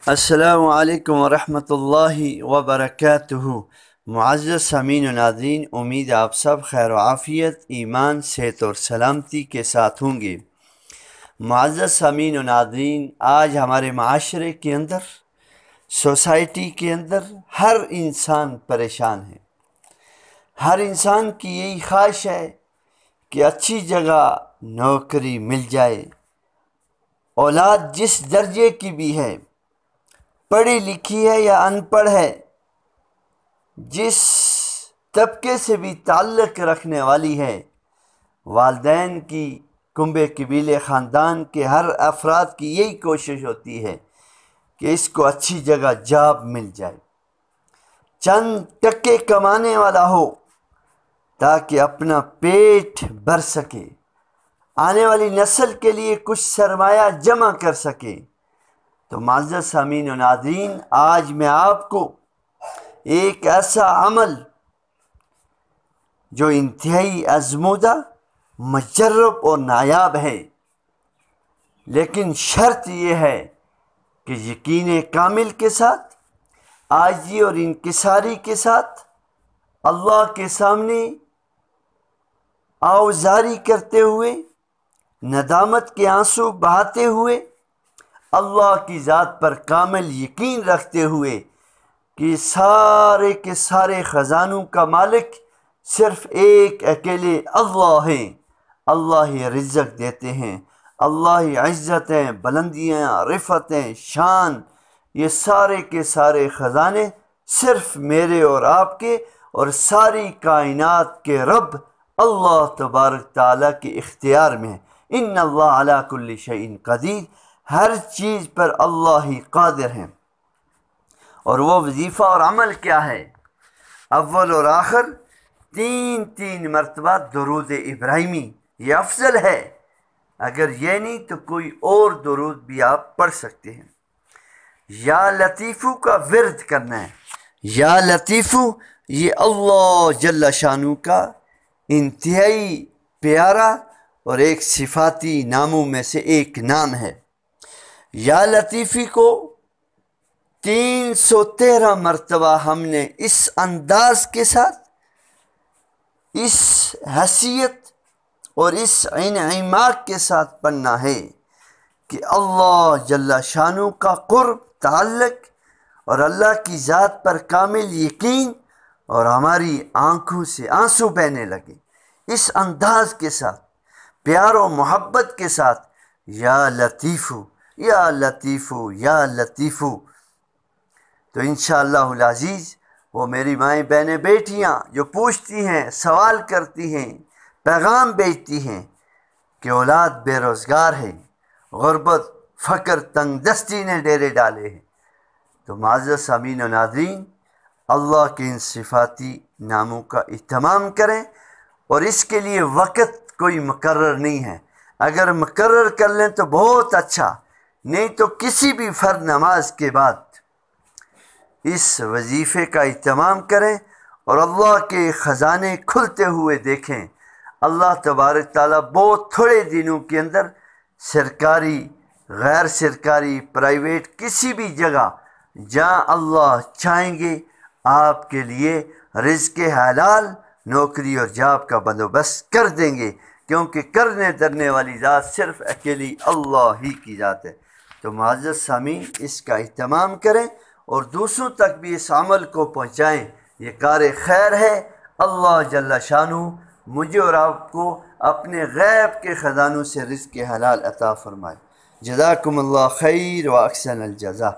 السلام علیکم ورحمۃ اللہ وبرکاتہ۔ معزز سامعین و ناظرین، امید آپ سب خیر و عافیت، ایمان، صحت اور سلامتی کے ساتھ ہوں گے۔ معزز سامعین و ناظرین، آج ہمارے معاشرے کے اندر، سوسائٹی کے اندر ہر انسان پریشان ہے۔ ہر انسان کی یہی خواہش ہے کہ اچھی جگہ نوکری مل جائے۔ اولاد جس درجے کی بھی ہے، پڑھی لکھی ہے یا ان پڑھ ہے، جس طبقے سے بھی تعلق رکھنے والی ہے، والدین کی، کنبے قبیلے خاندان کے ہر افراد کی یہی کوشش ہوتی ہے کہ اس کو اچھی جگہ جاب مل جائے، چند ٹکے کمانے والا ہو تاکہ اپنا پیٹ بھر سکے، آنے والی نسل کے لیے کچھ سرمایہ جمع کر سکے۔ تو معزز سامعین و ناظرین، آج میں آپ کو ایک ایسا عمل جو انتہائی آزمودہ، مجرب اور نایاب ہے، لیکن شرط یہ ہے کہ یقین کامل کے ساتھ، عاجزی اور انکساری کے ساتھ، اللہ کے سامنے آوزاری کرتے ہوئے، ندامت کے آنسو بہاتے ہوئے، اللہ کی ذات پر کامل یقین رکھتے ہوئے کہ سارے کے سارے خزانوں کا مالک صرف ایک اکیلے اللہ ہیں۔ اللہ ہی رزق دیتے ہیں، اللہ ہی عزتیں، بلندیاں، رفعتیں، شان، یہ سارے کے سارے خزانے صرف میرے اور آپ کے اور ساری کائنات کے رب اللہ تبارک تعالیٰ کے اختیار میں ہے۔ ان اللہ علی کل شیء قدیر، ہر چیز پر اللہ ہی قادر ہیں۔ اور وہ وظیفہ اور عمل کیا ہے؟ اول اور آخر تین مرتبہ درود ابراہیمی، یہ افضل ہے۔ اگر یہ نہیں تو کوئی اور درود بھی آپ پڑھ سکتے ہیں۔ یا لطیفو کا ورد کرنا ہے۔ یا لطیفو یہ اللہ جل شانہ کا انتہائی پیارا اور ایک صفاتی ناموں میں سے ایک نام ہے۔ یا لطیفی کو 313 مرتبہ ہم نے اس انداز کے ساتھ، اس حیثیت اور اس انعماق کے ساتھ پڑھنا ہے کہ اللہ جل شانہ کا قرب، تعلق اور اللہ کی ذات پر کامل یقین اور ہماری آنکھوں سے آنسو بہنے لگے۔ اس انداز کے ساتھ، پیار و محبت کے ساتھ، یا لطیفو یا لطیفو یا لطیفو۔ تو انشاءاللہ العزیز وہ میری مائیں بہنیں بیٹیاں جو پوچھتی ہیں، سوال کرتی ہیں، پیغام بھیجتی ہیں کہ اولاد بے روزگار ہے، غربت، فقر، تنگ دستی نے ڈیرے ڈالے ہیں، تو معزز سامعین و ناظرین، اللہ کے ان صفاتی ناموں کا اہتمام کریں۔ اور اس کے لیے وقت کوئی مقرر نہیں ہے، اگر مقرر کر لیں تو بہت اچھا، نہیں تو کسی بھی فرض نماز کے بعد اس وظیفے کا اہتمام کریں اور اللہ کے خزانے کھلتے ہوئے دیکھیں۔ اللہ تبارک تعالیٰ بہت تھوڑے دنوں کے اندر سرکاری، غیر سرکاری، پرائیویٹ، کسی بھی جگہ جہاں اللہ چاہیں گے آپ کے لیے رزق حلال، نوکری اور جاب کا بندوبست کر دیں گے، کیونکہ کرنے درنے والی ذات صرف اکیلی اللہ ہی کی ذات ہے۔ تو معزز سامعین، اس کا اہتمام کریں اور دوسروں تک بھی اس عمل کو پہنچائیں، یہ کار خیر ہے۔ اللہ جل شانہ مجھے اور آپ کو اپنے غیب کے خزانوں سے رزق حلال عطا فرمائے۔ جزاکم اللہ خیر و احسن الجزا۔